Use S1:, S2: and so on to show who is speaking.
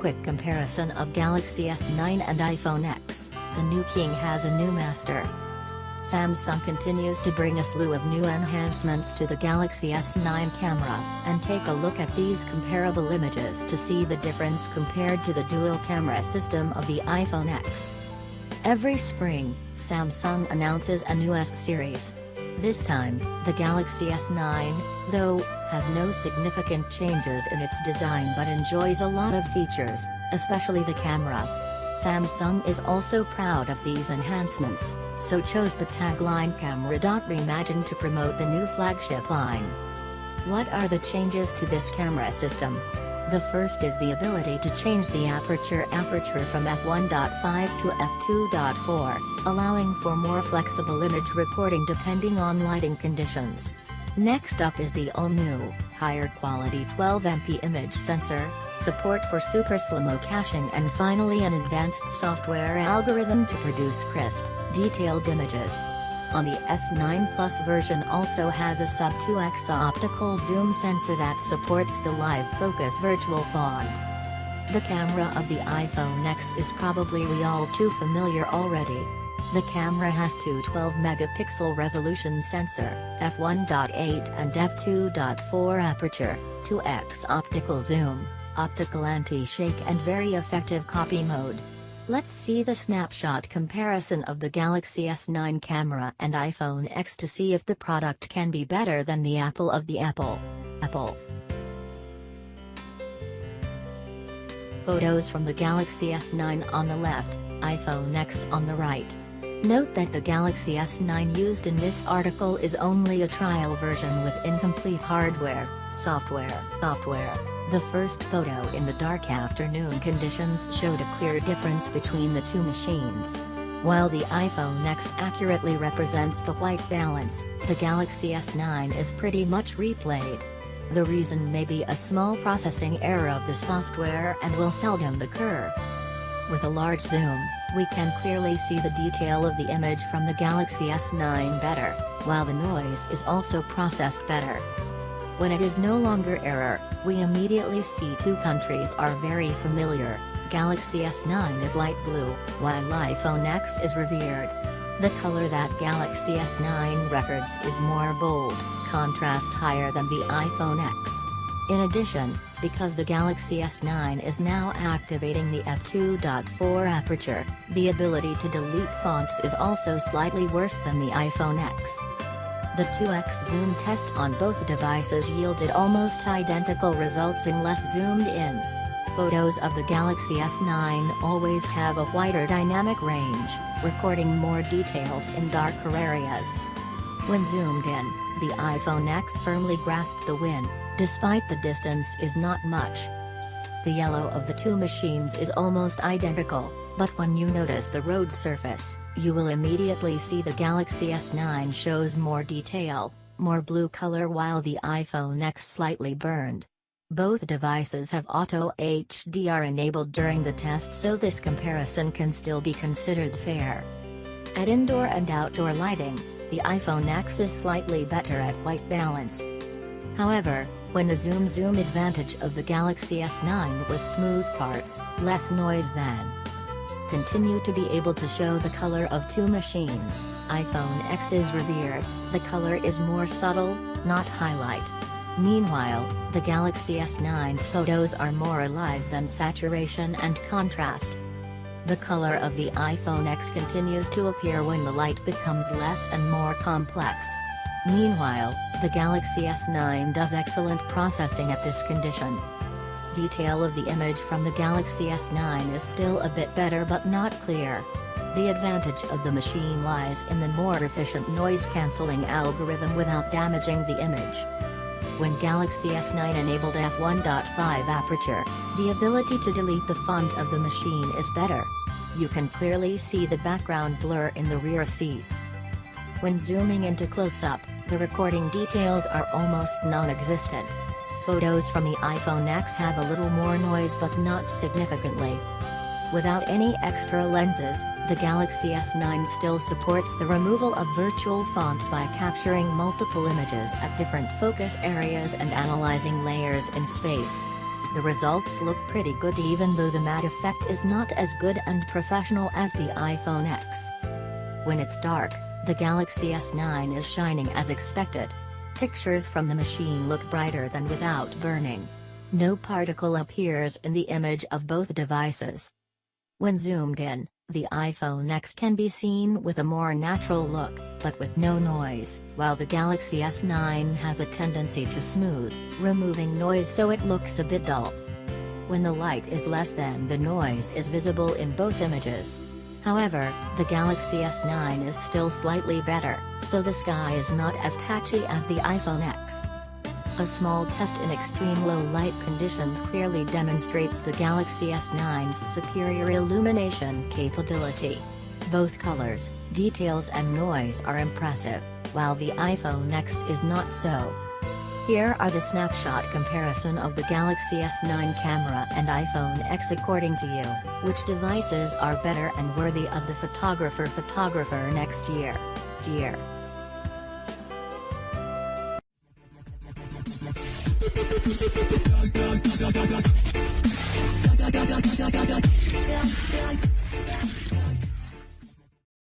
S1: quick comparison of Galaxy S9 and iPhone X, the new king has a new master. Samsung continues to bring a slew of new enhancements to the Galaxy S9 camera, and take a look at these comparable images to see the difference compared to the dual camera system of the iPhone X. Every spring, Samsung announces a new S series. This time, the Galaxy S9, though, has no significant changes in its design but enjoys a lot of features, especially the camera. Samsung is also proud of these enhancements, so chose the tagline Camera.Reimagined to promote the new flagship line. What are the changes to this camera system? The first is the ability to change the aperture from f1.5 to f2.4, allowing for more flexible image recording depending on lighting conditions. Next up is the all-new, higher quality 12MP image sensor, support for super slow-mo caching, and finally an advanced software algorithm to produce crisp, detailed images. On the S9 Plus version also has a sub-2x optical zoom sensor that supports the live focus virtual font. The camera of the iPhone X is probably we all too familiar already. The camera has two 12-megapixel resolution sensor, f1.8 and f2.4 aperture, 2x optical zoom, optical anti-shake and very effective copy mode. Let's see the snapshot comparison of the Galaxy S9 camera and iPhone X to see if the product can be better than the Apple of the Apple. Photos from the Galaxy S9 on the left, iPhone X on the right. Note that the Galaxy S9 used in this article is only a trial version with incomplete hardware, software. The first photo in the dark afternoon conditions showed a clear difference between the two machines. While the iPhone X accurately represents the white balance, the Galaxy S9 is pretty much replayed. The reason may be a small processing error of the software and will seldom occur. With a large zoom, we can clearly see the detail of the image from the Galaxy S9 better, while the noise is also processed better. When it is no longer error, we immediately see two countries are very familiar. Galaxy S9 is light blue, while iPhone X is revered. The color that Galaxy S9 records is more bold, contrast higher than the iPhone X. In addition, because the Galaxy S9 is now activating the f2.4 aperture, the ability to delete fonts is also slightly worse than the iPhone X. The 2x zoom test on both devices yielded almost identical results in less zoomed-in. Photos of the Galaxy S9 always have a wider dynamic range, recording more details in darker areas. When zoomed in, the iPhone X firmly grasped the win, despite the distance is not much. The yellow of the two machines is almost identical, but when you notice the road surface, you will immediately see the Galaxy S9 shows more detail, more blue color, while the iPhone X slightly burned. Both devices have Auto HDR enabled during the test, so this comparison can still be considered fair. At indoor and outdoor lighting, the iPhone X is slightly better at white balance. However, when the zoom advantage of the Galaxy S9 with smooth parts, less noise than continue to be able to show the color of two machines. iPhone X is revered, the color is more subtle, not highlight. Meanwhile, the Galaxy S9's photos are more alive than saturation and contrast. The color of the iPhone X continues to appear when the light becomes less and more complex. Meanwhile, the Galaxy S9 does excellent processing at this condition. Detail of the image from the Galaxy S9 is still a bit better but not clear. The advantage of the machine lies in the more efficient noise-cancelling algorithm without damaging the image. When Galaxy S9 enabled f1.5 aperture, the ability to delete the font of the machine is better. You can clearly see the background blur in the rear seats. When zooming into close-up, the recording details are almost non-existent. Photos from the iPhone X have a little more noise but not significantly. Without any extra lenses, the Galaxy S9 still supports the removal of virtual fonts by capturing multiple images at different focus areas and analyzing layers in space. The results look pretty good even though the matte effect is not as good and professional as the iPhone X. When it's dark, the Galaxy S9 is shining as expected. Pictures from the machine look brighter than without burning. No particle appears in the image of both devices. When zoomed in, the iPhone X can be seen with a more natural look, but with no noise, while the Galaxy S9 has a tendency to smooth, removing noise so it looks a bit dull. When the light is less than the noise is visible in both images. However, the Galaxy S9 is still slightly better, so the sky is not as patchy as the iPhone X. A small test in extreme low light conditions clearly demonstrates the Galaxy S9's superior illumination capability. Both colors, details and noise are impressive, while the iPhone X is not so. Here are the snapshot comparison of the Galaxy S9 camera and iPhone X according to you. Which devices are better and worthy of the photographer next year?